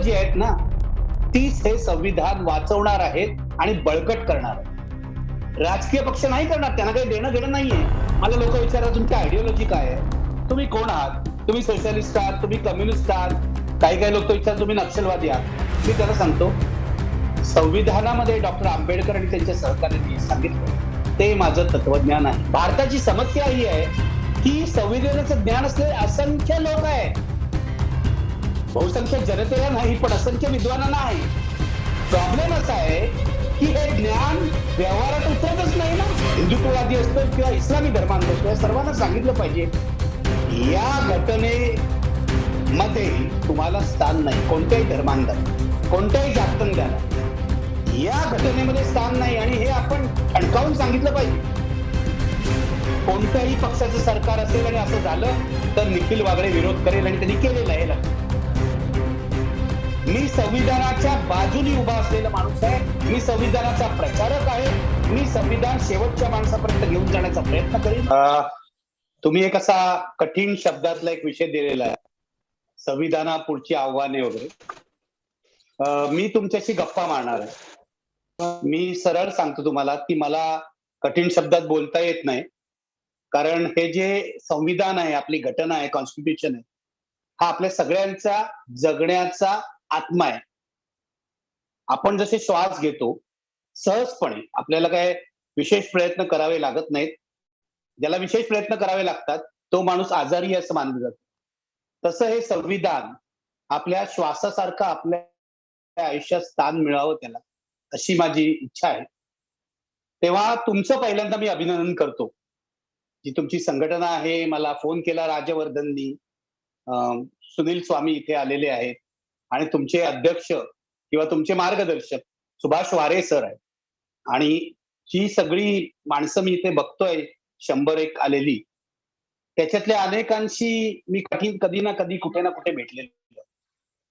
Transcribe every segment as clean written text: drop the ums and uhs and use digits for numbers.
जी आहेत ना, तीच हे संविधान वाचवणार आहेत आणि बळकट करणार आहेत. राजकीय पक्ष नाही करणार, त्यांना काही देणं घेणं नाहीये. मला लोक विचारतात तुमची आयडिओलॉजी काय आहे? तुम्ही कोण आहात? तुम्ही सोशलिस्ट आहात? तुम्ही कम्युनिस्ट आहात? काही काही लोक विचारतात तुम्ही नक्षलवादी आहात. मी त्याला सांगतो, संविधानामध्ये डॉक्टर आंबेडकर आणि त्यांच्या सहकार्यांनी सांगितलं ते माझं तत्वज्ञान आहे. भारताची समस्या ही आहे की संविधानाचं ज्ञान असलेले असंख्य लोक आहेत. बहुसंख्य जनतेला नाही, पण असंख्य विद्वानांना आहे. प्रॉब्लेम असा आहे की हे ज्ञान व्यवहारात उतरतच नाही ना. हिंदुत्ववादी असतो किंवा इस्लामी धर्मांत असतो, या सर्वांना सांगितलं पाहिजे या घटनेमध्ये तुम्हाला स्थान नाही. कोणत्याही धर्मांतर, कोणत्याही जातंत्याला या घटनेमध्ये स्थान नाही, आणि हे आपण ठणकावून सांगितलं पाहिजे. कोणत्याही पक्षाचं सरकार असेल आणि असं झालं तर निखिल वागळे विरोध करेल, आणि त्यांनी केलेला आहे. मी संविधानाच्या बाजूनी उभा असलेला माणूस आहे. मी संविधानाचा प्रचारक आहे. मी संविधान शेवटच्या माणसापर्यंत घेऊन जाण्याचा प्रयत्न करेन. तुम्ही एक असा कठीण शब्दातला एक विषय दिलेला आहे, संविधानापुढची आव्हाने वगैरे. मी तुमच्याशी गप्पा मारणार आहे. मी सरळ सांगतो तुम्हाला की मला कठीण शब्दात बोलता येत नाही, कारण हे जे संविधान आहे, आपली घटना आहे, कॉन्स्टिट्यूशन आहे, हा आपल्या सगळ्यांचा जगण्याचा आत्मा आहे. आपण जसे श्वास घेतो सहजपणे, आपल्याला काय विशेष प्रयत्न करावे लागत नाहीत. ज्याला विशेष प्रयत्न करावे लागतात तो माणूस आजारी असं मानलं जातं. तसं हे संविधान आपल्या श्वासासारखं आपल्या आयुष्यात स्थान मिळावं त्याला, अशी माझी इच्छा आहे. तेव्हा तुमचं पहिल्यांदा मी अभिनंदन करतो. जी तुमची संघटना आहे, मला फोन केला राजवर्धननी, सुनील स्वामी इथे आलेले आहेत, आणि तुमचे अध्यक्ष किंवा तुमचे मार्गदर्शक सुभाष वारे सर आहेत, आणि ही सगळी माणसं मी इथे बघतोय 101 आलेली, त्याच्यातल्या अनेकांशी मी कधी ना कधी कुठे ना कुठे भेटलेलो.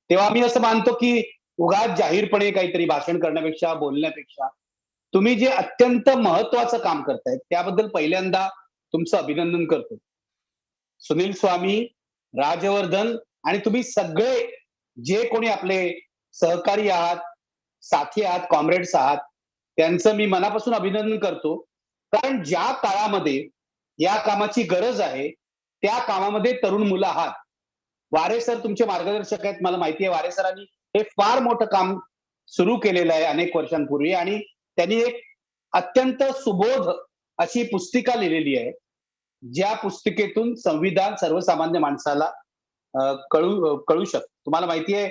तेव्हा मी असं मानतो की उगाच जाहीरपणे काहीतरी भाषण करण्यापेक्षा, बोलण्यापेक्षा तुम्ही जे अत्यंत महत्वाचं काम करतायत त्याबद्दल पहिल्यांदा तुमचं अभिनंदन करतो. सुनील स्वामी, राजवर्धन आणि तुम्ही सगळे जे कोणी आपले सहकारी आहात, साथी आहात, कॉम्रेड्स आहात, त्यांचं मी मनापासून अभिनंदन करतो. कारण ज्या काळामध्ये या कामाची गरज आहे त्या कामामध्ये तरुण मुलं आहात. वारे सर तुमचे मार्गदर्शक आहेत, मला माहिती आहे. वारे सरांनी हे फार मोठं काम सुरू केलेलं आहे अनेक वर्षांपूर्वी, आणि त्यांनी एक अत्यंत सुबोध अशी पुस्तिका लिहिलेली आहे, ज्या पुस्तिकेतून संविधान सर्वसामान्य माणसाला कळू शकतं. तुम्हाला माहिती आहे,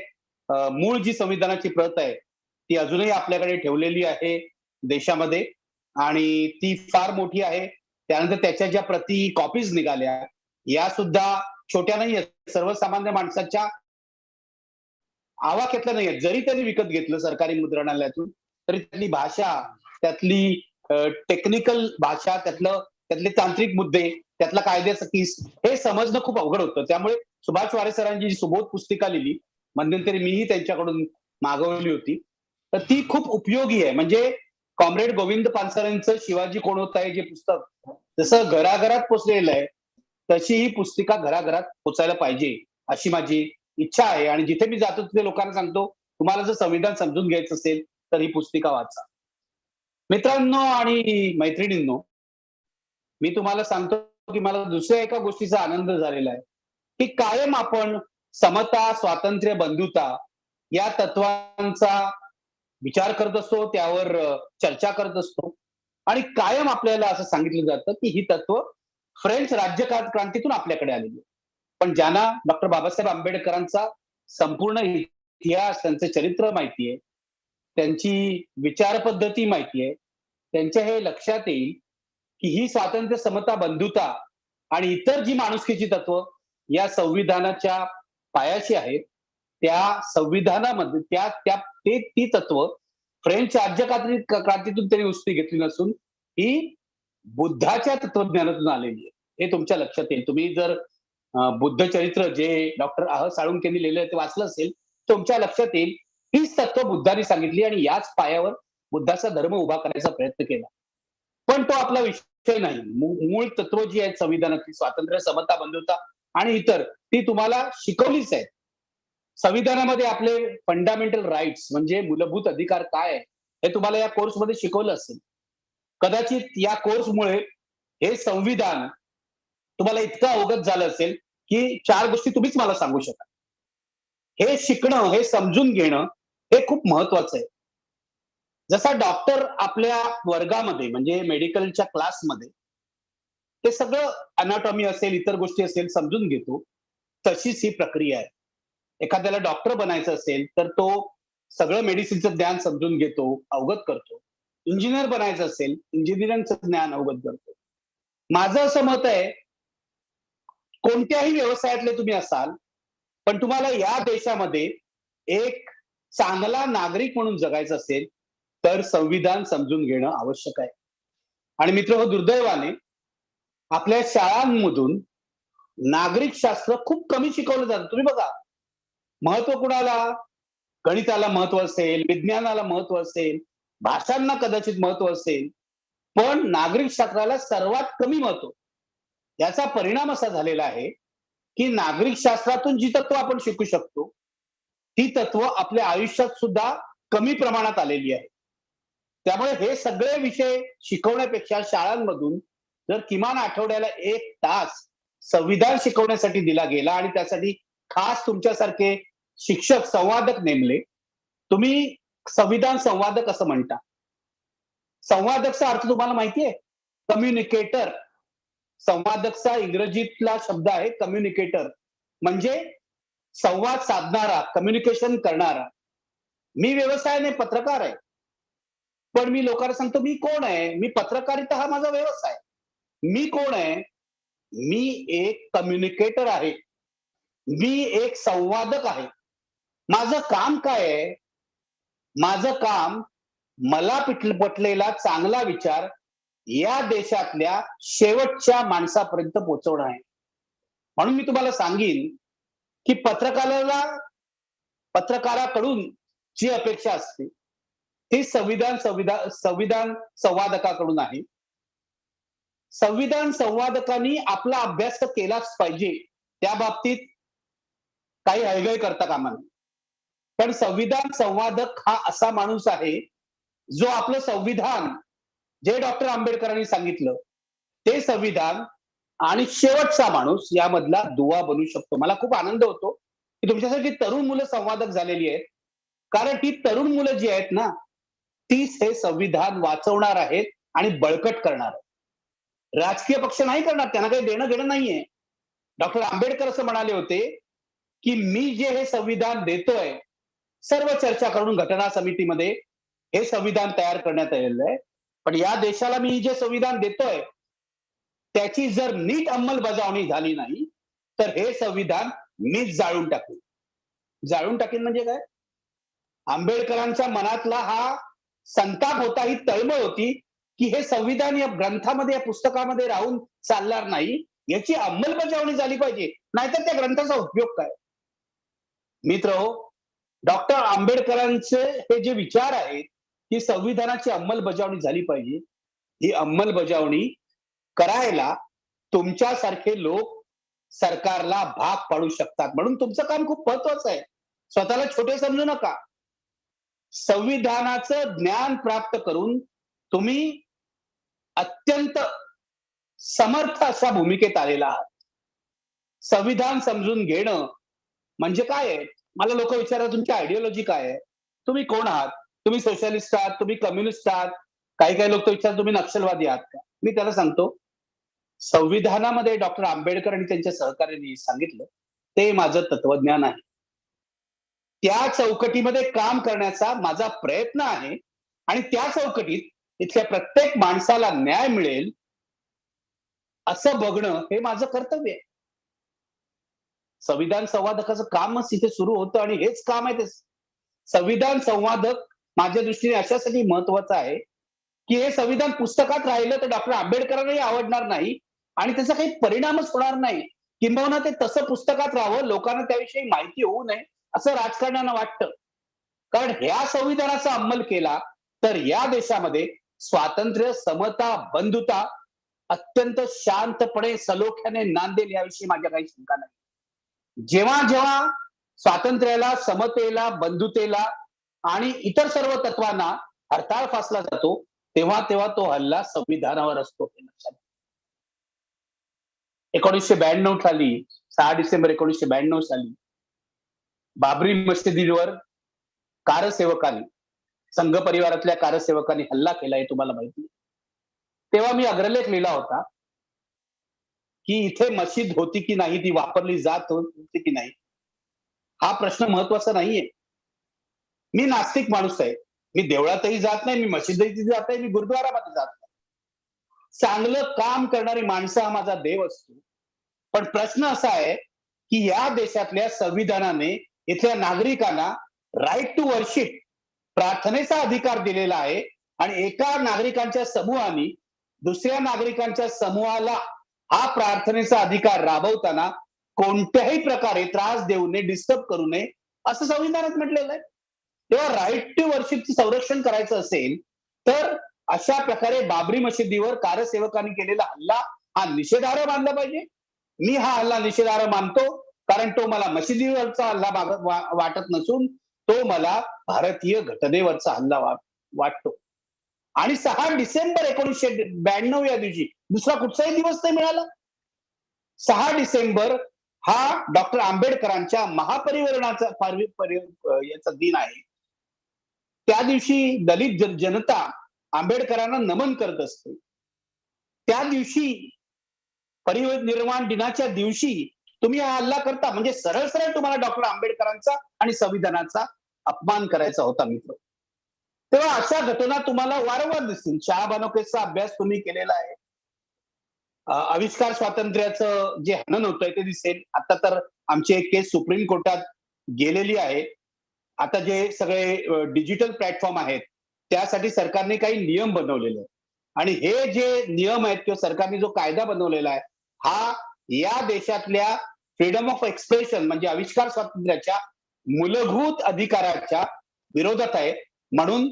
मूळ जी संविधानाची प्रत आहे ती अजूनही आपल्याकडे ठेवलेली आहे देशामध्ये, आणि ती फार मोठी आहे. त्यानंतर त्याच्या ज्या प्रती कॉपीज निघाल्या, या सुद्धा छोट्या नाही आहेत, सर्वसामान्य माणसाच्या आवाक्यातल्या नाही आहेत. जरी त्यांनी विकत घेतलं सरकारी मुद्रणालयातून, तरी त्यातली भाषा, त्यातली टेक्निकल भाषा, त्यातले तांत्रिक मुद्दे, त्यातला कायद्याचा किस, हे समजणं खूप अवघड होतं. त्यामुळे सुभाष वारे सरांची जी सुबोध पुस्तिका लिहिली, मध्यंतरी मीही त्यांच्याकडून मागवली होती, तर ती खूप उपयोगी आहे. म्हणजे कॉम्रेड गोविंद पानसरेंचं शिवाजी कोण होता हे जे पुस्तक जसं घराघरात पोचलेलं आहे, तशी ही पुस्तिका घराघरात पोचायला पाहिजे अशी माझी इच्छा आहे. आणि जिथे मी जातो तिथे लोकांना सांगतो, तुम्हाला जर संविधान समजून घ्यायचं असेल तर ही पुस्तिका वाचा. मित्रांनो आणि मैत्रिणींनो, मी तुम्हाला सांगतो की मला दुसऱ्या एका गोष्टीचा आनंद झालेला आहे की कायम आपण समता, स्वातंत्र्य, बंधुता या तत्वांचा विचार करत असतो, त्यावर चर्चा करत असतो, आणि कायम आपल्याला असं सांगितलं जातं की ही तत्व फ्रेंच राज्यक्रांतीतून आपल्याकडे आलेली आहे. पण ज्यांना डॉक्टर बाबासाहेब आंबेडकरांचा संपूर्ण इतिहास, त्यांचं चरित्र माहितीये, त्यांची विचार पद्धती माहितीये, त्यांच्या हे लक्षात येईल की ही स्वातंत्र्य, समता, बंधुता आणि इतर जी माणुसकीची तत्व या संविधानाच्या पायाशी आहेत, त्या संविधानामध्ये ती तत्व फ्रेंच क्रांतीतून त्यांनी उसळी घेतली नसून ही बुद्धाच्या तत्वज्ञानातून आलेली आहे. हे तुमच्या लक्षात येईल. तुम्ही जर बुद्ध चरित्र जे डॉक्टर आह साळुंखेंनी लिहिलं ते वाचलं असेल, तुमच्या लक्षात येईल हीच तत्व बुद्धाने सांगितली, आणि याच पायावर बुद्धाचा धर्म उभा करायचा प्रयत्न केला. पण तो आपला विषय नाही. मूळ तत्व जी आहेत संविधानातली, स्वातंत्र्य, समता, बंधुता आणि इतर, ती तुम्हाला शिकवलीच आहेत. संविधानामध्ये आपले फंडामेंटल राईट्स म्हणजे मूलभूत अधिकार काय आहे, हे तुम्हाला या कोर्समध्ये शिकवलं असेल. कदाचित या कोर्समुळे हे संविधान तुम्हाला इतकं अवगत झालं असेल, की 4 गोष्टी तुम्हीच मला सांगू शकाल. हे शिकणं, हे समजून घेणं, हे खूप महत्वाचं आहे. जसा डॉक्टर आपल्या वर्गामध्ये म्हणजे मेडिकलच्या क्लासमध्ये ते सगळं अनाटॉमी असेल, इतर गोष्टी असेल समजून घेतो, तशीच ही प्रक्रिया आहे. एखाद्याला डॉक्टर बनायचं असेल, तर तो सगळं मेडिसिनचं ज्ञान समजून घेतो, अवगत करतो. इंजिनिअर बनायचं असेल, इंजिनिअरिंगचं ज्ञान अवगत करतो. माझं असं मत आहे, कोणत्याही व्यवसायातले तुम्ही असाल, पण तुम्हाला या देशामध्ये एक चांगला नागरिक म्हणून जगायचं असेल, तर संविधान समजून घेणं आवश्यक आहे. आणि मित्रहो, दुर्दैवाने आपल्या शाळांमधून नागरिकशास्त्र खूप कमी शिकवलं जातं. तुम्ही बघा, महत्व कुणाला? गणिताला महत्व असेल, विज्ञानाला महत्व असेल, भाषांना कदाचित महत्व असेल, पण नागरिकशास्त्राला सर्वात कमी महत्व. याचा परिणाम असा झालेला आहे, की नागरिकशास्त्रातून जी तत्व आपण शिकू शकतो, ती तत्व आपल्या आयुष्यात सुद्धा कमी प्रमाणात आलेली आहे. त्यामुळे हे सगळे विषय शिकवण्यापेक्षा शाळांमधून जर किमान आठवड्याला 1 तास संविधान शिकवण्यासाठी दिला गेला आणि त्यासाठी खास तुमच्यासारखे शिक्षक, संवादक नेमले. तुम्ही संविधान संवादक असं म्हणता. संवादकचा अर्थ तुम्हाला माहिती आहे? कम्युनिकेटर. संवादकचा इंग्रजीतला शब्द आहे कम्युनिकेटर. म्हणजे संवाद साधणारा, कम्युनिकेशन करणारा. मी व्यवसायाने पत्रकार आहे. पण मी लोकांना सांगतो मी कोण आहे? मी पत्रकारिता हा माझा व्यवसाय. मी कोण आहे? मी एक कम्युनिकेटर आहे. मी एक संवादक आहे. माझं काम काय आहे? माझं काम मला पटलेला चांगला विचार या देशातल्या शेवटच्या माणसापर्यंत पोहोचवणं आहे. म्हणून मी तुम्हाला सांगीन, की पत्रकाराकडून जी अपेक्षा असते, ती संविधान संवादकाकडून आहे. संविधान संवादकांनी आपला अभ्यास तर केलाच पाहिजे. त्या बाबतीत काही हयगय करता कामा नये. पण संविधान संवादक हा असा माणूस आहे, जो आपलं संविधान जे डॉक्टर आंबेडकरांनी सांगितलं, ते संविधान आणि शेवटचा माणूस यामधला दुवा बनू शकतो. मला खूप आनंद होतो, की तुमच्यासारखी तरुण मुलं संवादक झालेली आहेत. कारण ही तरुण मुलं जी आहेत ना, तीच हे संविधान वाचवणार आहेत आणि बळकट करणार आहेत. राजकीय पक्ष नाही करणार, त्यांना काही देणं-घेणं नाहीये. डॉक्टर आंबेडकर असं म्हणाले होते, की मी जे हे संविधान देतोय, सर्व चर्चा करून घटना समितीमध्ये हे संविधान तयार करण्यात आलेलं आहे. पण या देशाला मी जे संविधान देतोय, त्याची जर नीट अंमलबजावणी झाली नाही, तर हे संविधान मीच जाळून टाकेन. जाळून टाकेन म्हणजे काय? आंबेडकरांच्या मनातला हा संताप होता, ही तळमळ होती, की हे संविधान या ग्रंथामध्ये, या पुस्तकामध्ये राहून चालणार नाही. याची अंमलबजावणी झाली पाहिजे. नाहीतर त्या ग्रंथाचा उपयोग काय? मित्रहो, डॉक्टर आंबेडकरांचे हे जे विचार आहेत, की संविधानाची अंमलबजावणी झाली पाहिजे. ही अंमलबजावणी करायला तुमच्यासारखे लोक सरकारला भाग पाडू शकतात. म्हणून तुमचं काम खूप महत्वाचं आहे. स्वतःला छोटे समजू नका. संविधानाचं ज्ञान प्राप्त करून तुम्ही अत्यंत समर्थ अशा भूमिकेत आलेला आहात. संविधान समजून घेणं म्हणजे काय आहे? मला लोक विचारतात तुमची आयडिओलॉजी काय आहे? तुम्ही कोण आहात? तुम्ही सोशलिस्ट आहात? तुम्ही कम्युनिस्ट आहात? काही लोक विचारतात तुम्ही नक्षलवादी आहात का? मी त्याला सांगतो, संविधानामध्ये डॉक्टर आंबेडकर आणि त्यांच्या सहकार्यांनी सांगितलं, ते माझं तत्वज्ञान आहे. त्या चौकटीमध्ये काम करण्याचा माझा प्रयत्न आहे आणि त्या चौकटीत इथल्या प्रत्येक माणसाला न्याय मिळेल असं बघणं हे माझं कर्तव्य आहे. संविधान संवादकाचं कामच इथे सुरू होतं आणि हेच काम आहे ते. संविधान संवादक माझ्या दृष्टीने अशासाठी महत्वाचं आहे, की हे संविधान पुस्तकात राहिलं तर डॉक्टर आंबेडकरांनाही आवडणार नाही आणि त्याचा काही परिणामच होणार नाही. किंबहुना ते तसं पुस्तकात राहावं, लोकांना त्याविषयी माहिती होऊ नये, असं राजकारण्यांना वाटतं. कारण ह्या संविधानाचा अंमल केला तर या देशामध्ये स्वातंत्र्य, समता, बंधुता अत्यंत शांतपणे, सलोख्याने नांदेल याविषयी माझ्या काही शंका नाही. जेव्हा जेव्हा स्वातंत्र्याला, समतेला, बंधुतेला आणि इतर सर्व तत्वांना हरताळ फासला जातो, तेव्हा तेव्हा तो हल्ला संविधानावर असतो. हे लक्षात घ्या. 1992 साली 6 डिसेंबर 1992 साली बाबरी मशिदीवर कारसेवकांनी, संघ परिवारातल्या कारसेवकांनी हल्ला केला हे तुम्हाला माहिती आहे. तेव्हा मी अग्रलेख लिहिला होता, की इथे मशीद होती की नाही, ती वापरली जात होती की नाही, हा प्रश्न महत्वाचा नाहीये. मी नास्तिक माणूस आहे. मी देवळातही जात नाही, मी मशिदीतही जात नाही, मी गुरुद्वारामध्ये जात नाही. चांगलं काम करणारी माणसं हा माझा देव असतो. पण प्रश्न असा आहे, की या देशातल्या संविधानाने इथल्या नागरिकांना राईट टू वर्शिप, प्रार्थनेचा अधिकार दिलेला आहे आणि एका नागरिकांच्या समूहाने दुसऱ्या नागरिकांच्या समूहाला हा प्रार्थनेचा अधिकार राबवताना कोणत्याही प्रकारे त्रास देऊ नये, डिस्टर्ब करू नये, असं संविधानात म्हटलेलं आहे. तेव्हा राईट टू वर्शिपचं संरक्षण करायचं असेल तर अशा प्रकारे बाबरी मशिदीवर कारसेवकांनी केलेला हल्ला हा निषेधार्ह मानला पाहिजे. मी हा हल्ला निषेधार्ह मानतो, कारण तो मला मशिदीवरचा हल्ला वाटत नसून तो मला भारतीय घटनेवरचा हल्ला वाटतो. आणि 6 डिसेंबर 1992 या दिवशी दुसरा कुठचाही दिवस नाही मिळाला. 6 डिसेंबर हा डॉक्टर आंबेडकरांच्या महापरिनिर्वाणाचा याचा दिन आहे. त्या दिवशी दलित जनता आंबेडकरांना नमन करत असते. त्या दिवशी परिनिर्वाण दिनाच्या दिवशी तुम्ही हा हल्ला करता, म्हणजे सरळ सरळ तुम्हाला डॉक्टर आंबेडकरांचा आणि संविधानाचा अपमान करायचा होता मित्र. तेव्हा अशा घटना तुम्हाला वारंवार दिसतील. शहाबानोकेचा अभ्यास तुम्ही केलेला आहे. आविष्कार स्वातंत्र्याचं जे हनन होतंय ते दिसेल. आता तर आमची एक केस सुप्रीम कोर्टात गेलेली आहे. आता जे सगळे डिजिटल प्लॅटफॉर्म आहेत त्यासाठी सरकारने काही नियम बनवलेले आहेत आणि हे जे नियम आहेत किंवा सरकारने जो कायदा बनवलेला आहे हा या देशातल्या फ्रीडम ऑफ एक्सप्रेशन म्हणजे आविष्कार स्वातंत्र्याच्या मूलभूत अधिकाराच्या विरोधात आहे. म्हणून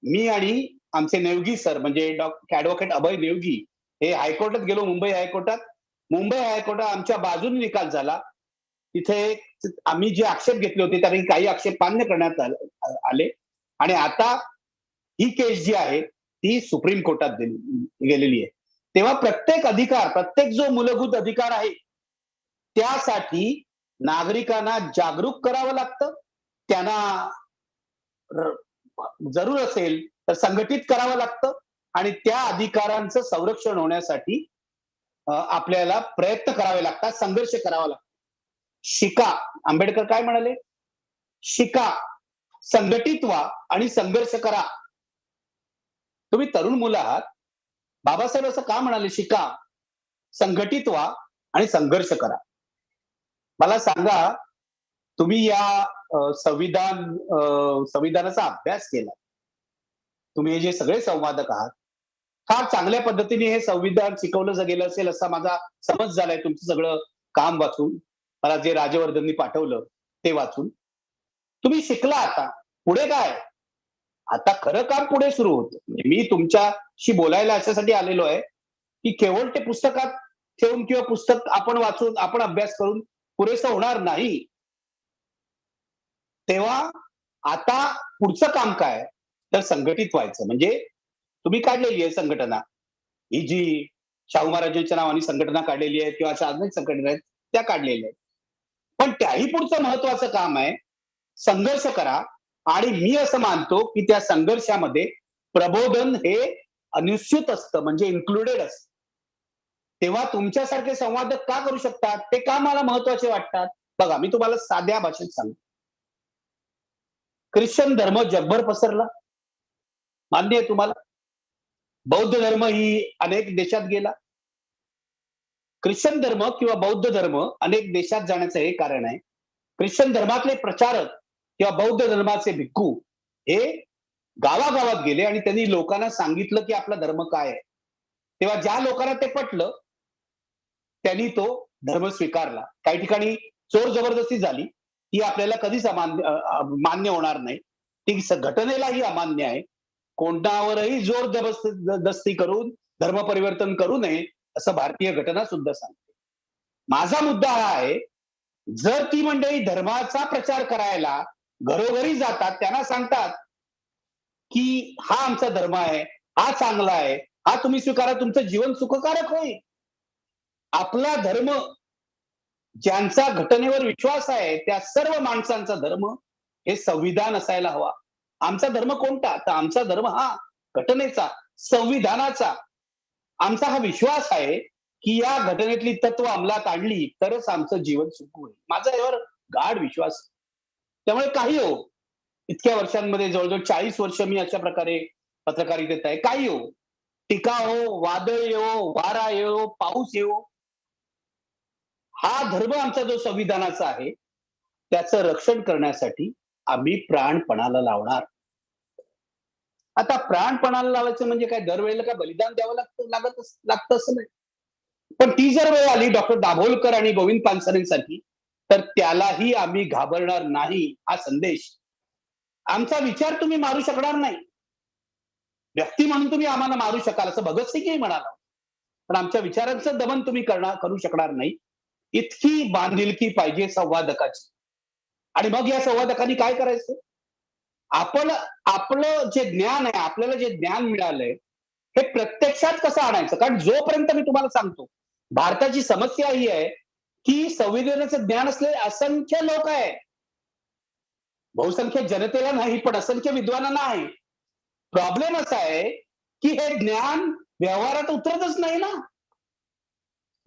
मी आणि आमचे नेवगी सर म्हणजे ऍडव्होकेट अभय नेवगी हे हायकोर्टात गेलो, मुंबई हायकोर्टात आमच्या बाजूने निकाल झाला. तिथे आम्ही जे आक्षेप घेतले होते त्यापैकी काही आक्षेप मान्य करण्यात आले आणि आता ही केस जी आहे ती सुप्रीम कोर्टात गेलेली आहे. तेव्हा प्रत्येक जो मूलभूत अधिकार आहे त्यासाठी नागरिकांना जागरूक करावं लागतं. त्यांना जरूर असेल तर संघटित करावं लागतं आणि त्या अधिकारांचं संरक्षण होण्यासाठी आपल्याला प्रयत्न करावे लागतात, संघर्ष करावा लागतो. शिका, आंबेडकर काय म्हणाले? शिका, संघटित व्हा आणि संघर्ष करा. तुम्ही तरुण मुलं आहात. बाबासाहेब असं का म्हणाले? शिका, संघटित व्हा आणि संघर्ष करा. मला सांगा, तुम्ही या संविधानाचा अभ्यास केला. तुम्ही हे जे सगळे संवादक आहात, फार चांगल्या पद्धतीने हे संविधान शिकवलं गेलं असेल असा माझा समज झालाय तुमचं सगळं काम वाचून. मला जे राजवर्धननी पाठवलं ते वाचून. तुम्ही शिकला आता. पुढे काय? आता खरं काम पुढे सुरू होतं. मी तुमच्याशी बोलायला अशासाठी आलेलो आहे, की केवळ ते पुस्तकात ठेवून किंवा पुस्तक आपण वाचून, आपण अभ्यास करून पुरेसं होणार नाही. तेव्हा आता पुढचं काम काय? तर संघटित व्हायचं. म्हणजे तुम्ही काढलेली आहे संघटना. ही जी शाहू महाराजांच्या नावाने संघटना काढलेली आहे किंवा अशा अनेक संघटना आहेत त्या काढलेल्या आहेत. पण त्याही पुढचं महत्वाचं काम आहे, संघर्ष करा. आणि मी असं मानतो की त्या संघर्षामध्ये प्रबोधन हे अनुस्यूत असतं, म्हणजे इन्क्लुडेड असतं. तेव्हा तुमच्यासारखे संवादक का करू शकतात? ते का मला महत्वाचे वाटतात? बघा, मी तुम्हाला साध्या भाषेत सांगतो. ख्रिश्चन धर्म जगभर पसरला, मान्य आहे तुम्हाला? बौद्ध धर्म ही अनेक देशात गेला. ख्रिश्चन धर्म किंवा बौद्ध धर्म अनेक देशात जाण्याचं हे कारण आहे. ख्रिश्चन धर्मातले प्रचारक किंवा बौद्ध धर्माचे भिक्खू हे गावागावात गेले आणि त्यांनी लोकांना सांगितलं की आपला धर्म काय आहे. तेव्हा ज्या लोकांना ते पटलं त्यांनी तो धर्म स्वीकारला. काही ठिकाणी चोर जबरदस्ती झाली, ती आपल्याला कधीच मान्य होणार नाही. ती घटनेलाही अमान्य आहे. कोणावरही जोर जबरदस्ती करून धर्म परिवर्तन करू नये असं भारतीय घटना सुद्धा सांगते. माझा मुद्दा हा आहे जर ती मंडळी धर्माचा प्रचार करायला घरोघरी जातात, त्यांना सांगतात की हा आमचा धर्म आहे, हा चांगला आहे, हा तुम्ही स्वीकारा, तुमचं जीवन सुखकारक होईल. आपला धर्म, ज्यांचा घटनेवर विश्वास आहे त्या सर्व माणसांचा धर्म हे संविधान असायला हवा. आमचा धर्म कोणता? तर आमचा धर्म हा घटनेचा, संविधानाचा. आमचा हा विश्वास आहे की या घटनेतली तत्व अंमलात आणली तरच आमचं जीवन सुखी होईल. माझा यावर गाढ विश्वास आहे. त्यामुळे काही हो, इतक्या वर्षांमध्ये जवळ-जवळ 40 वर्ष मी अशा प्रकारे पत्रकारितेत आहे. काही हो, टीका हो, वादळ येवो, वारा येवो, पाऊस येवो, हा धर्म आमचा जो संविधानाचा आहे, त्याचं रक्षण करण्यासाठी आम्ही प्राण पणाला लावणार. आता प्राण पणाला लावायचं म्हणजे काय, दरवेळेला काय बलिदान द्यावं लागतं असं नाही. पण ती जर वेळ आली डॉक्टर दाभोलकर आणि गोविंद पानसरेंसाठी, तर त्यालाही आम्ही घाबरणार नाही, हा संदेश. आमचा विचार तुम्ही मारू शकणार नाही. व्यक्ती म्हणून तुम्ही आम्हाला मारू शकाल असं भगतसिंगही म्हणाला. पण आमच्या विचारांचं दमन तुम्ही करू शकणार नाही. इतकी बांधिलकी पाहिजे संवादकाची. आणि मग या संवादकांनी काय करायचं? आपण आपलं जे ज्ञान आहे, आपल्याला जे ज्ञान मिळालंय, हे प्रत्यक्षात कसं आणायचं? कारण जोपर्यंत मी तुम्हाला सांगतो, भारताची समस्या ही आहे, की संविधानाचं ज्ञान असलेले असंख्य लोक आहेत. बहुसंख्य जनतेला नाही, पण असंख्य विद्वानांना आहे. प्रॉब्लेम असा आहे, की हे ज्ञान व्यवहारात उतरतच नाही ना.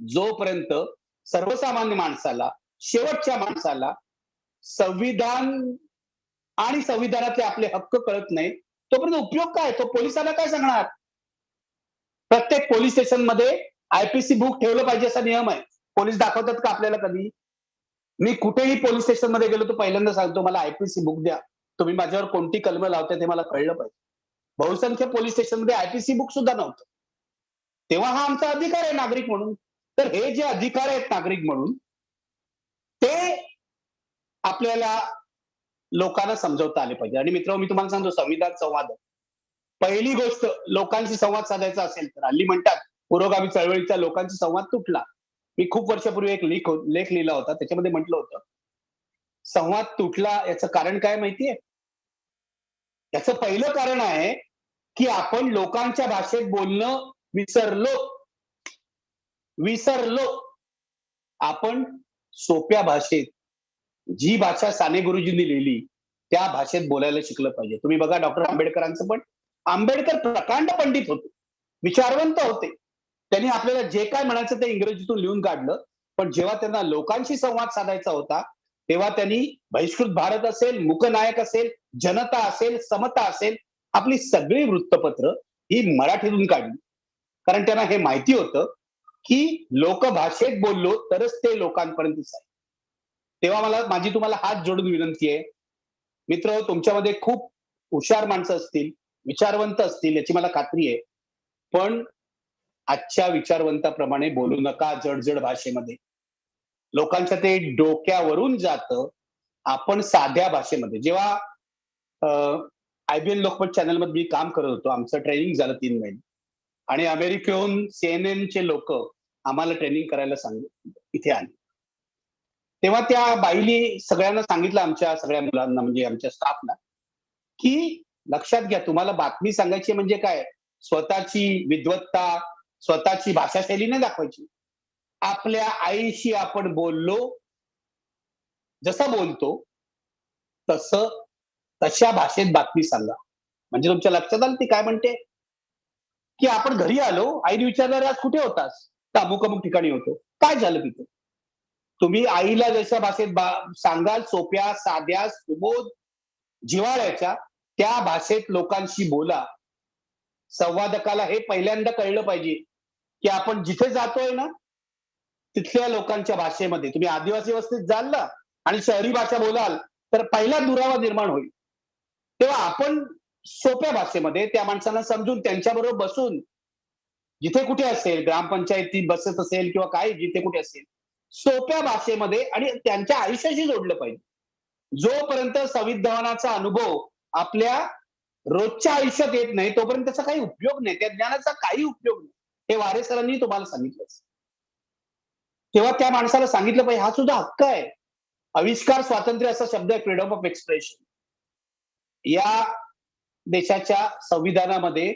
जोपर्यंत सर्वसामान्य माणसाला, शेवटच्या माणसाला संविधान आणि संविधानातले आपले हक्क कळत नाही, तोपर्यंत उपयोग काय? तो पोलिसांना काय सांगणार? प्रत्येक पोलीस स्टेशनमध्ये आयपीसी बुक ठेवलं पाहिजे असा नियम आहे. पोलीस दाखवतात का आपल्याला कधी? मी कुठेही पोलीस स्टेशनमध्ये गेलो तर पहिल्यांदा सांगतो, मला आयपीसी बुक द्या. तुम्ही माझ्यावर कोणती कलमं लावताय ते मला कळलं पाहिजे. बहुसंख्य पोलीस स्टेशनमध्ये आयपीसी बुक सुद्धा नव्हतं. तेव्हा हा आमचा अधिकार आहे नागरिक म्हणून. तर हे जे अधिकार आहेत नागरिक म्हणून, ते आपल्याला लोकांना समजवता आले पाहिजे. आणि मित्र मी तुम्हाला सांगतो, संविधान संवाद आहे. पहिली गोष्ट, लोकांशी संवाद साधायचा असेल तर हल्ली म्हणतात पुरोगामी चळवळीचा लोकांशी संवाद तुटला. मी खूप वर्षापूर्वी एक लेख लिहिला होता. त्याच्यामध्ये म्हटलं होतं, संवाद तुटला याचं कारण काय माहितीये? याचं पहिलं कारण आहे, की आपण लोकांच्या भाषेत बोलणं विसरलो. विसरलो. आपण सोप्या भाषेत, जी भाषा साने गुरुजींनी लिहिली, त्या भाषेत बोलायला शिकलं पाहिजे. तुम्ही बघा डॉक्टर आंबेडकरांचं पण, आंबेडकर प्रकांड पंडित होते. विचारवंत होते. त्यांनी आपल्याला जे काय म्हणायचं ते इंग्रजीतून लिहून काढलं. पण जेव्हा त्यांना लोकांशी संवाद साधायचा होता, तेव्हा त्यांनी बहिष्कृत भारत असेल, मूकनायक असेल, जनता असेल, समता असेल, आपली सगळी वृत्तपत्र ही मराठीतून काढली. कारण त्यांना हे माहिती होतं, की लोकभाषेत बोललो तरच ते लोकांपर्यंत जाईल. तेव्हा मला माझी तुम्हाला हात जोडून विनंती आहे, मित्र तुमच्यामध्ये खूप हुशार माणसं असतील, विचारवंत असतील याची मला खात्री आहे. पण आजच्या विचारवंताप्रमाणे बोलू नका जड-जड भाषेमध्ये. लोकांच्या ते डोक्यावरून जातं. आपण साध्या भाषेमध्ये जेव्हा अ, आय-बी-एन लोकमत चॅनलमध्ये मी काम करत होतो. आमचं ट्रेनिंग झालं 3 महिने आणि अमेरिकेहून सीएनएनचे लोकं आम्हाला ट्रेनिंग करायला इथे आले. तेव्हा त्या बाईनी सगळ्यांना सांगितलं, आमच्या सगळ्या मुलांना म्हणजे आमच्या स्टाफला, की लक्षात घ्या तुम्हाला बातमी सांगायची म्हणजे काय? स्वतःची विद्वत्ता, स्वतःची भाषाशैली नाही दाखवायची. आपल्या आईशी आपण बोललो, जसं बोलतो तसं तशा भाषेत बातमी सांगा. म्हणजे तुमच्या लक्षात आलं ती काय म्हणते? की आपण घरी आलो, आईने विचारलं, "अरे आज कुठे होतास?" तर अमुक-अमुक ठिकाणी होतो. काय झालं तिथे? तुम्ही आईला जशा भाषेत सांगाल सोप्या, साध्या, सुबोध, जिव्हाळ्याच्या, त्या भाषेत लोकांशी बोला. संवादकाला हे पहिल्यांदा कळलं पाहिजे, की आपण जिथे जातोय ना, तिथल्या लोकांच्या भाषेमध्ये तुम्ही आदिवासी वस्तीत जाल ना आणि शहरी भाषा बोलाल, तर पहिला दुरावा निर्माण होईल. तेव्हा आपण सोप्या भाषेमध्ये त्या माणसांना समजून त्यांच्याबरोबर बसून जिथे कुठे असेल, ग्रामपंचायतीत बसत असेल किंवा काय जिथे कुठे असेल, सोप्या भाषेमध्ये आणि त्यांच्या आयुष्याशी जोडलं पाहिजे. जोपर्यंत संविधानाचा अनुभव आपल्या रोजच्या आयुष्यात येत नाही, तोपर्यंत त्याचा काही उपयोग नाही. त्या ज्ञानाचा काही उपयोग नाही. हे वारे सरांनी तुम्हाला सांगितलंच. तेव्हा त्या माणसाला सांगितलं पाहिजे, हा सुद्धा हक्क आहे. आविष्कार स्वातंत्र्य असा शब्द आहे, फ्रीडम ऑफ एक्सप्रेशन. या देशाच्या संविधानामध्ये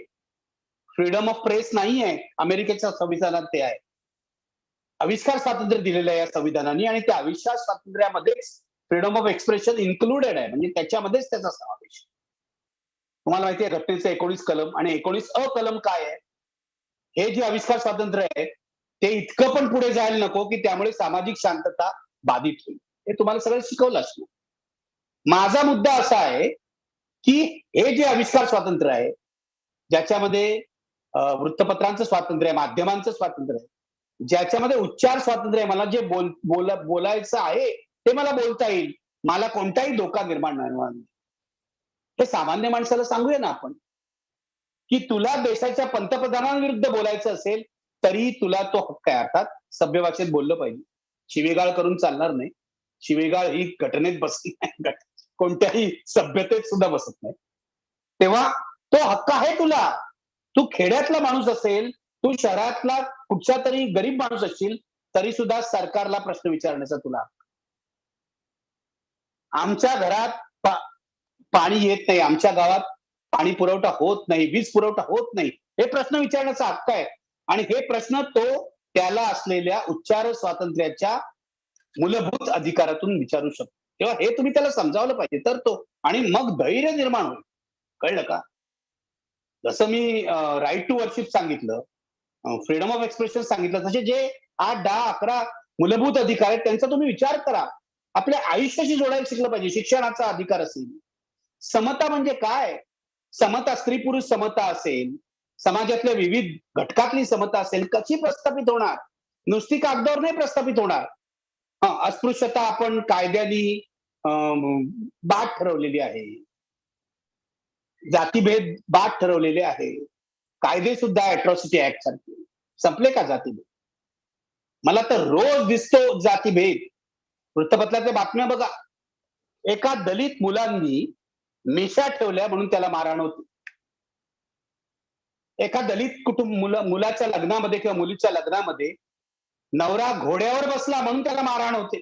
फ्रीडम ऑफ प्रेस नाही आहे. अमेरिकेच्या संविधानात ते आहे. आविष्कार स्वातंत्र्य दिलेलं आहे या संविधानाने आणि त्या आविष्कार स्वातंत्र्यामध्येच फ्रीडम ऑफ एक्सप्रेशन इन्क्लुडेड आहे. म्हणजे त्याच्यामध्येच त्याचा समावेश. तुम्हाला माहिती आहे घटनेचे 19 कलम आणि 19 अ कलम काय आहे? हे जे आविष्कार स्वातंत्र्य आहे, ते इतकं पण पुढे जायला नको, की त्यामुळे सामाजिक शांतता बाधित होईल. हे तुम्हाला सगळं शिकवलं असणार. माझा मुद्दा असा आहे, की हे जे आविष्कार स्वातंत्र्य आहे, ज्याच्यामध्ये वृत्तपत्रांचं स्वातंत्र्य आहे, माध्यमांचं स्वातंत्र्य आहे, ज्याच्यामध्ये उच्चार स्वातंत्र्य आहे. मला जे बोलायचं आहे, ते मला बोलता येईल. मला कोणताही धोका निर्माण नाही होणार. हे सामान्य माणसाला सांगूया ना आपण, की तुला देशाच्या पंतप्रधानांविरुद्ध बोलायचं असेल, तरी तुला तो हक्क आहे. अर्थात सभ्य भाषेत बोललं पाहिजे. शिवीगाळ करून चालणार नाही. शिवीगाळ ही घटनेत बसत नाही. कोणत्याही सभ्यतेत सुद्धा बसत नाही. तेव्हा तो हक्क आहे तुला. तू खेड्यातला माणूस असेल, तू शहरातला कुठचा तरी गरीब माणूस असशील, तरी सुद्धा सरकारला प्रश्न विचारण्याचा तुला हक्क. आमच्या घरात पाणी येत नाही, आमच्या गावात पाणी पुरवठा होत नाही, वीज पुरवठा होत नाही. हे प्रश्न विचारण्याचा हक्क आहे आणि हे प्रश्न तो त्याला असलेल्या उच्चार स्वातंत्र्याच्या मूलभूत अधिकारातून विचारू शकतो. तेव्हा हे तुम्ही त्याला समजावलं पाहिजे तर तो आणि मग धैर्य निर्माण होईल. कळलं का? जसं मी राइट टू वर्शिप सांगितलं, फ्रीडम ऑफ एक्सप्रेशन सांगितलं, तसे जे 8, 10, 11 मूलभूत अधिकार आहेत त्यांचा तुम्ही विचार करा. आपल्या आयुष्याशी जोडायला शिकलं पाहिजे. शिक्षणाचा अधिकार असेल. समता म्हणजे काय? समता स्त्री-पुरुष समता असेल, समाजातल्या विविध घटकातली समता असेल, कशी प्रस्थापित होणार? नुसती कागदावर नाही प्रस्थापित होणार. अस्पृश्यता आपण कायद्याने बाद ठरवलेली आहे. जातीभेद बाद ठरवलेले आहे. कायदे सुद्धा अॅट्रॉसिटी ऍक्ट सारखे. संपले का जातीभेद? मला तर रोज दिसतो जातीभेद. वृत्तपत्रातल्या बातम्या बघा. एका दलित मुलांनी मिशा ठेवल्या म्हणून त्याला मारहाण होती. एका दलित मुलाच्या लग्नामध्ये किंवा मुलीच्या लग्नामध्ये नवरा घोड्यावर बसला म्हणून त्याला मारहाण होते.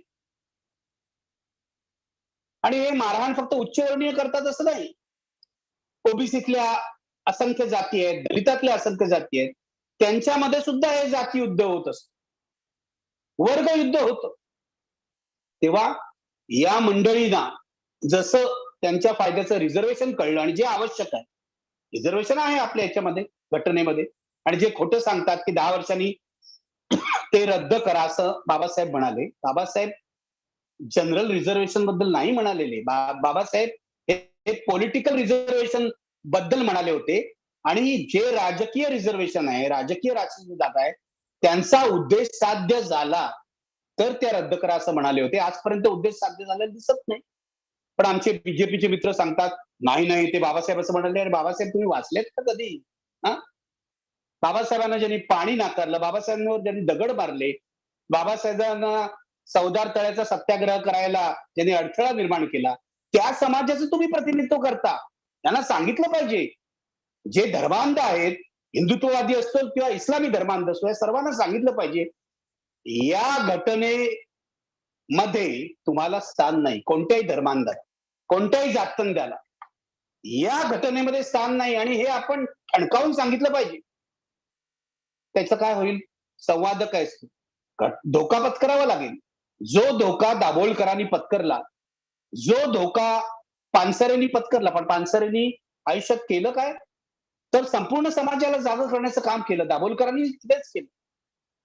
आणि हे मारहाण फक्त उच्चवर्णीय करतात असं नाही. ओबीसीतल्या असंख्य जाती आहेत, दलितातल्या असंख्य जाती आहेत. त्यांच्यामध्ये सुद्धा हे जाती युद्ध होत असतं. वर्ग युद्ध होतं. तेव्हा या मंडळींना जसं त्यांच्या फायद्याचं रिझर्वेशन कळलं आणि जे आवश्यक आहे, रिझर्वेशन आहे आपल्या याच्यामध्ये घटनेमध्ये आणि जे खोटं सांगतात की 10 वर्षांनी ते रद्द करा असं बाबासाहेब म्हणाले. बाबासाहेब जनरल रिझर्वेशन बद्दल नाही म्हणालेले. बाबासाहेब हे पॉलिटिकल रिझर्वेशन बद्दल म्हणाले होते आणि जे राजकीय रिझर्वेशन आहे, राजकीय राजकीय जागा आहे, त्यांचा उद्देश साध्य झाला तर त्या रद्द करा असं म्हणाले होते. आजपर्यंत उद्देश साध्य झालेला दिसत नाही. पण आमचे बीजेपीचे मित्र सांगतात, नाही नाही ते बाबासाहेब असं म्हणाले. अरे बाबासाहेब तुम्ही वाचलेत का कधी? बाबासाहेबांना ज्यांनी पाणी नाकारलं, बाबासाहेबांवर ज्यांनी दगड मारले, बाबासाहेबांना चौदार तळ्याचा सत्याग्रह करायला ज्यांनी अडथळा निर्माण केला, त्या समाजाचं तुम्ही प्रतिनिधित्व करता. त्यांना सांगितलं पाहिजे. जे धर्मांध आहेत, हिंदुत्ववादी असतो किंवा इस्लामी धर्मांध असतो, या सर्वांना सांगितलं पाहिजे. या घटनेमध्ये तुम्हाला स्थान नाही. कोणत्याही धर्मांधाला, कोणत्याही जातंध्याला या घटनेमध्ये स्थान नाही आणि हे आपण ठणकावून सांगितलं पाहिजे. त्याचं काय होईल? संवादक असतो. धोका पत्करावा लागेल. जो धोका दाभोळकरांनी पत्करला, जो धोका पानसरेंनी पत्करला, पण पानसरेंनी आयुष्यात केलं काय? तर संपूर्ण समाजाला जागं करण्याचं काम केलं. दाभोळकरांनी तेच केलं.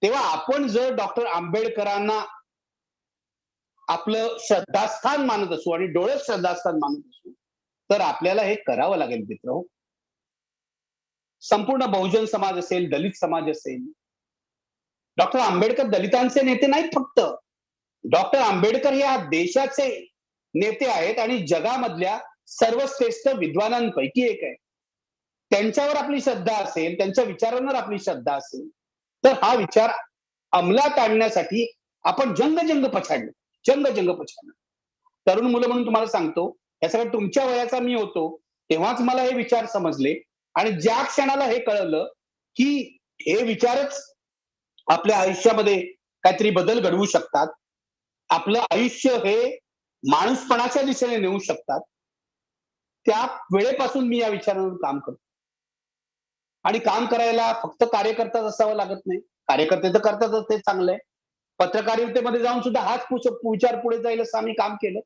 तेव्हा आपण जर डॉक्टर आंबेडकरांना आपलं श्रद्धास्थान मानत असू आणि डोळ्यात श्रद्धास्थान मानत असू, तर आपल्याला हे करावं लागेल मित्रहो. संपूर्ण बहुजन समाज असेल, दलित समाज असेल. डॉक्टर आंबेडकर दलितांचे नेते नाहीत फक्त. डॉक्टर आंबेडकर हे या देशाचे नेते आहेत आणि जगामधल्या सर्वश्रेष्ठ विद्वानांपैकी एक आहे. त्यांच्यावर आपली श्रद्धा असेल, त्यांच्या विचारांवर आपली श्रद्धा असेल, तर हा विचार अंमलात आणण्यासाठी आपण जंग पछाडलं. जंग पछाडलं. तरुण मुलं म्हणून तुम्हाला सांगतो, या सगळ्या तुमच्या वयाचा मी होतो, तेव्हाच मला हे विचार समजले आणि ज्या क्षणाला हे कळलं की हे विचारच आपल्या आयुष्यामध्ये काहीतरी बदल घडवू शकतात, आपलं आयुष्य हे माणूसपणाच्या दिशेने नेऊ शकतात, त्या वेळेपासून मी या विचारांवर काम करतो. आणि काम करायला फक्त कार्यकर्ताच असावं लागत नाही. कार्यकर्ते तर करतातच, ते चांगलं आहे. पत्रकारितेमध्ये जाऊन सुद्धा हाच विचार पुढे जाईल असं आम्ही काम केलं.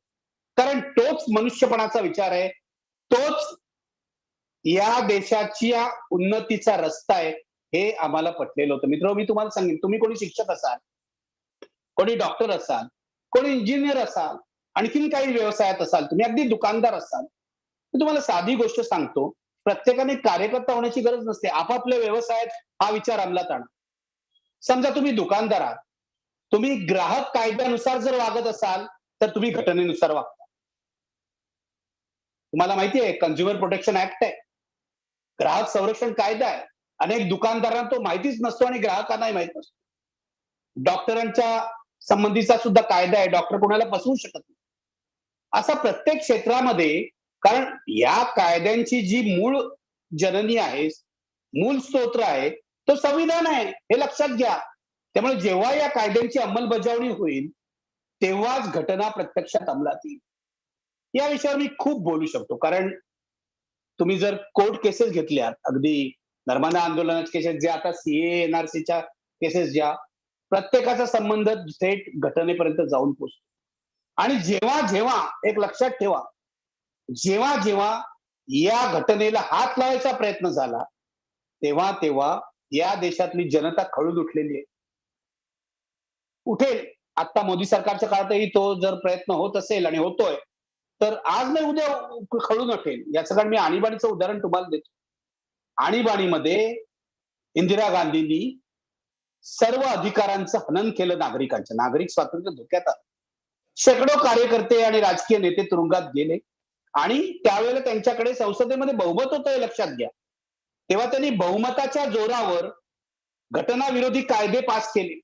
कारण तोच मनुष्यपणाचा विचार आहे. तोच या देशाच्या उन्नतीचा रस्ता आहे, हे आम्हाला पटलेलं होतं. मित्र मी तुम्हाला सांगेन, तुम्ही कोणी शिक्षक असाल, कोणी डॉक्टर असाल, कोणी इंजिनियर असाल, आणखीन काही व्यवसायात असाल, तुम्ही अगदी दुकानदार असाल. मी तुम्हाला साधी गोष्ट सांगतो, प्रत्येकाने कार्यकर्ता होण्याची गरज नसते. आपापल्या व्यवसायात हा विचार अंमलात आणा. समजा तुम्ही दुकानदार आहात. तुम्ही ग्राहक कायद्यानुसार जर वागत असाल, तर तुम्ही घटनेनुसार वागता. तुम्हाला माहिती आहे कन्झ्युमर प्रोटेक्शन ऍक्ट आहे. ग्राहक संरक्षण कायदा आहे. अनेक दुकानदारांना तो माहितीच नसतो आणि ग्राहकांनाही माहित नसतो. डॉक्टरांच्या संबंधीचा सुद्धा कायदा आहे. डॉक्टर कोणाला फसवू शकत नाही. असा प्रत्येक क्षेत्रामध्ये, कारण या कायद्यांची जी मूळ जननी आहे, मूळ स्तोत्र आहे, तो संविधान आहे. हे लक्षात घ्या. त्यामुळे जेव्हा या कायद्यांची अंमलबजावणी होईल, तेव्हाच घटना प्रत्यक्षात अंमलात येईल. या विषयावर मी खूप बोलू शकतो. कारण तुम्ही जर कोर्ट केसेस घेतल्यात, अगदी नर्मदा आंदोलनाच्या केसेस, जे आता सीए, एनआरसीच्या केसेस, ज्या प्रत्येकाचा संबंध थेट घटनेपर्यंत जाऊन पोहोचतो. आणि जेव्हा जेव्हा एक लक्षात ठेवा, जेव्हा जेव्हा या घटनेला हात लावायचा प्रयत्न झाला, तेव्हा तेव्हा या देशातली जनता खळून उठलेली आहे. उठेल. आता मोदी सरकारच्या काळातही तो जर प्रयत्न होत असेल आणि होतोय, तर आज नाही उद्या खळून उठेल. याचं कारण मी आणीबाणीचं उदाहरण तुम्हाला देतो. आणीबाणीमध्ये इंदिरा गांधींनी सर्व अधिकारांचं हनन केलं नागरिकांचं. नागरिक स्वातंत्र्य धोक्यात आलं. शेकडो कार्यकर्ते आणि राजकीय नेते तुरुंगात गेले आणि त्यावेळेला त्यांच्याकडे संसदेमध्ये बहुमत होतं, हे लक्षात घ्या. तेव्हा त्यांनी बहुमताच्या जोरावर घटनाविरोधी कायदे पास केले.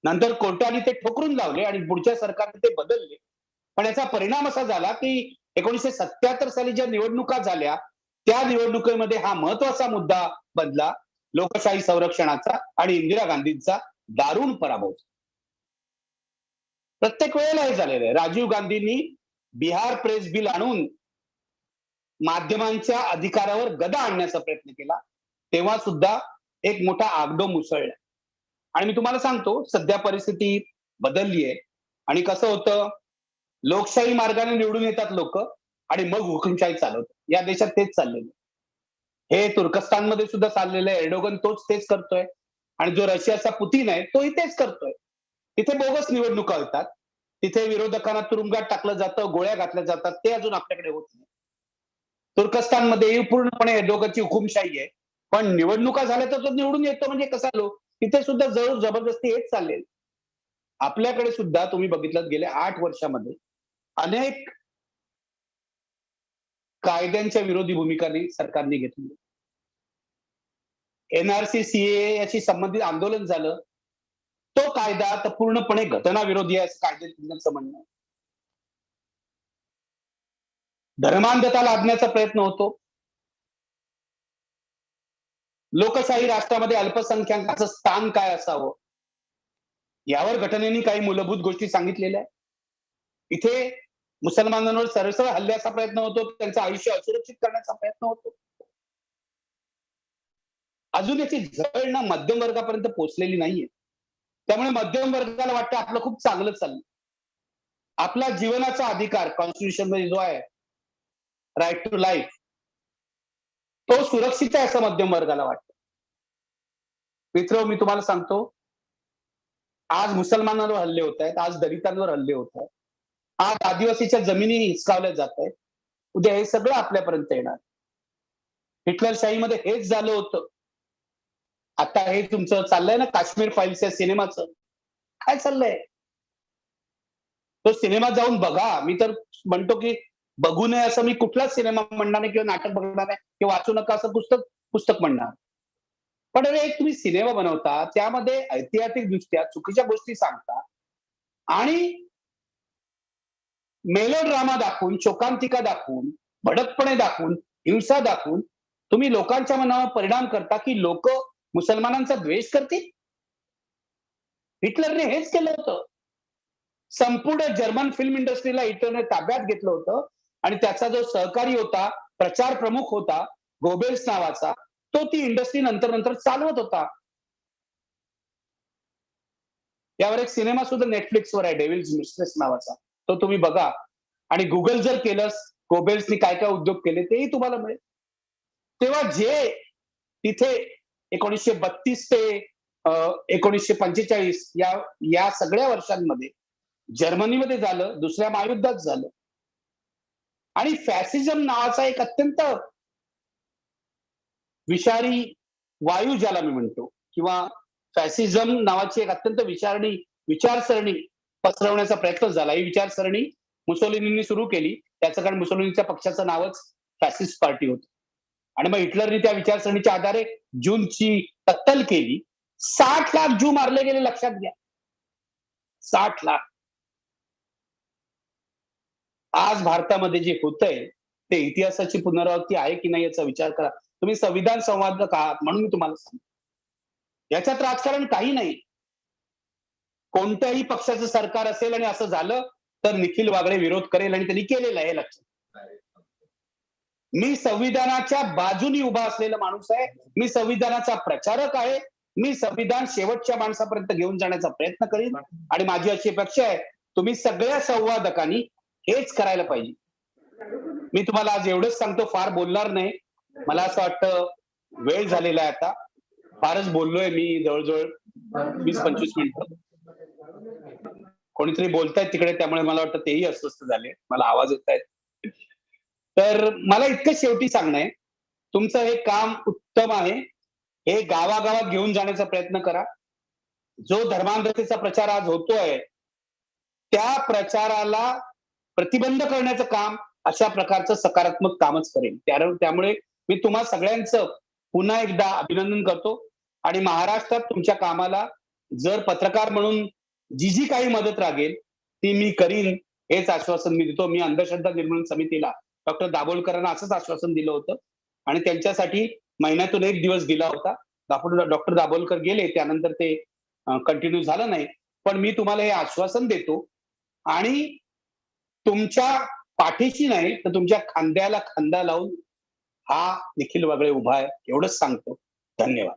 नंतर कोर्टाने ते ठोकरून लावले आणि पुढच्या सरकारने ते बदलले. पण याचा परिणाम असा झाला की 1977 साली ज्या निवडणुका झाल्या, त्या निवडणुकीमध्ये हा महत्वाचा मुद्दा बनला, लोकशाही संरक्षणाचा आणि इंदिरा गांधींचा दारुण पराभव. प्रत्येक वेळेला हे झालेलं आहे. राजीव गांधींनी बिहार प्रेस बिल आणून माध्यमांच्या अधिकारावर गदा आणण्याचा प्रयत्न केला. तेव्हा सुद्धा एक मोठा आगडोंब उसळला. आणि मी तुम्हाला सांगतो, सध्या परिस्थिती बदलली आहे. आणि कसं होतं, लोकशाही मार्गाने निवडून येतात लोक आणि मग हुकुमशाही चालवतात. या देशात तेच चाललेलं आहे. हे तुर्कस्तानमध्ये सुद्धा चाललेलं आहे. एर्डोगन तेच करतोय. आणि जो रशियाचा पुतीन आहे, तोही तेच करतोय. तिथे बोगस निवडणुका होतात. तिथे विरोधकांना तुरुंगात टाकलं जातं, गोळ्या घातल्या जातात. ते अजून आपल्याकडे होत नाही. तुर्कस्तानमध्ये पूर्णपणे एर्डोगनची हुकुमशाही आहे. पण निवडणुका झाल्या तर तो निवडून येतो म्हणजे कसा लोक. तिथे सुद्धा जरूर जबरदस्ती हेच चाललेलं. आपल्याकडे सुद्धा तुम्ही बघितलं गेल्या 8 वर्षामध्ये अनेक कायद्यांच्या विरोधी भूमिका सरकारने घेतली. एनआरसी, सीए याशी संबंधित आंदोलन झालं. तो कायदा तर पूर्णपणे घटनाविरोधी आहे असं कायदेतज्ञांचं म्हणणं आहे. धर्मांधता लादण्याचा प्रयत्न होतो. लोकशाही राष्ट्रामध्ये अल्पसंख्याकांचं स्थान काय असावं, यावर घटनेने काही मूलभूत गोष्टी सांगितलेल्या आहेत. इथे मुसलमानांवर सरसर हल्ल्याचा प्रयत्न होतो, त्यांचं आयुष्य असुरक्षित करण्याचा प्रयत्न होतो. अजून याची झळ ना मध्यम वर्गापर्यंत पोहोचलेली नाहीये. त्यामुळे मध्यम वर्गाला वाटतं आपलं खूप चांगलं चाललं. आपला जीवनाचा अधिकार कॉन्स्टिट्यूशन मध्ये जो आहे, राईट टू लाईफ, तो सुरक्षित आहे असं मध्यम वर्गाला वाटतं. मित्र मी तुम्हाला सांगतो, आज मुसलमानांवर हल्ले होत आहेत, आज दलितांवर हल्ले होत आहेत, आज आदिवासीच्या जमिनी हिसकावल्या जात आहेत. उद्या हे सगळं आपल्यापर्यंत येणार. हिटलरशाहीमध्ये हेच झालं होतं. आता हे तुमचं चाललंय ना काश्मीर फाईल्स या सिनेमाचं, काय चाललंय? तो सिनेमा जाऊन बघा. मी तर म्हणतो की बघू नये असं मी कुठलाच सिनेमा म्हणणार नाही किंवा नाटक बघणार नाही किंवा वाचू नका असं पुस्तक म्हणणार. पण अरे एक तुम्ही सिनेमा बनवता, त्यामध्ये ऐतिहासिक दृष्ट्या चुकीच्या गोष्टी सांगता आणि मेलो ड्रामा दाखवून, शोकांतिका दाखवून, भडकपणे दाखवून, हिंसा दाखवून तुम्ही लोकांच्या मनावर परिणाम करता की लोक मुसलमानांचा द्वेष करतील. हिटलरने हेच केलं होतं. संपूर्ण जर्मन फिल्म इंडस्ट्रीला हिटलरने ताब्यात घेतलं होतं आणि त्याचा जो सहकारी होता, प्रचार प्रमुख होता, गोबेल्स नावाचा, तो ती इंडस्ट्री नंतर नंतर चालवत होता. यावर एक सिनेमा सुद्धा नेटफ्लिक्सवर आहे, डेव्हिल्स मिस्ट्रेस नावाचा. तो तुम्ही बघा आणि गुगल जर केलंस, गोबेल्सनी काय-काय उद्योग केले तेही तुम्हाला मिळेल. तेव्हा जे तिथे 1932 ते 1945 या या सगळ्या वर्षांमध्ये जर्मनीमध्ये झालं, दुसऱ्या महायुद्धात झालं आणि फॅसिझम नावाचा एक अत्यंत विषारी वायू ज्याला मी म्हणतो किंवा फॅसिझम नावाची एक अत्यंत विचारसरणी पसरवण्याचा प्रयत्न झाला. ही विचारसरणी मुसोलिनींनी सुरू केली. त्याचं कारण मुसोलिनीच्या पक्षाचं नावच फॅसिस्ट पार्टी होतं. आणि मग हिटलरनी त्या विचारसरणीच्या आधारे ज्यूंची कत्तल केली. 60 लाख ज्यू मारले गेले लक्षात घ्या. 60 लाख. आज भारतामध्ये जे होतंय ते इतिहासाची पुनरावृत्ती आहे की नाही याचा विचार करा. तुम्ही संविधान संवादक आहात म्हणून मी तुम्हाला सांगतो. याच्यात राजकारण काही नाही. कोणत्याही पक्षाचं सरकार असेल आणि असं झालं तर निखिल वागळे विरोध करेल आणि त्यांनी केलेलं आहे हे लक्षात. मी संविधानाच्या बाजूनी उभा असलेला माणूस आहे. मी संविधानाचा प्रचारक आहे. मी संविधान शेवटच्या माणसापर्यंत घेऊन जाण्याचा प्रयत्न करीन आणि माझी अशी अपेक्षा आहे तुम्ही सगळ्या संवादकांनी हेच करायला पाहिजे. मी तुम्हाला आज एवढंच सांगतो, फार बोलणार नाही. मला असं वाटतं वेळ झालेला आहे आता. फारच बोललोय मी, जवळजवळ 20-25 मिनिटं. कोणीतरी बोलतायत तिकडे त्यामुळे मला वाटतं तेही अस्वस्थ झाले. मला आवाज येतायत. तर मला इतकं शेवटी सांगणं आहे, तुमचं हे काम उत्तम आहे. हे गावागावात घेऊन जाण्याचा प्रयत्न करा. जो धर्मांधतेचा प्रचार आज होतोय, त्या प्रचाराला प्रतिबंध करण्याचं काम अशा प्रकारचं सकारात्मक कामच करेल. त्यामुळे मी तुम्हा सगळ्यांचं पुन्हा एकदा अभिनंदन करतो आणि महाराष्ट्रात तुमच्या कामाला जर पत्रकार म्हणून जी काही मदत लागेल ती मी करीन हेच आश्वासन मी देतो. मी अंधश्रद्धा निर्मूलन समितीला डॉक्टर दाभोलकरांना असंच आश्वासन दिलं होतं आणि त्यांच्यासाठी महिन्यातून 1 दिवस दिला होता. डॉक्टर दाभोलकर गेले त्यानंतर ते कंटिन्यू झालं नाही. पण मी तुम्हाला हे आश्वासन देतो आणि तुमच्या पाठीशी नाही तर तुमच्या खांद्याला खांदा लावून हा निखिल वागळे उभा आहे एवढंच सांगतो. धन्यवाद.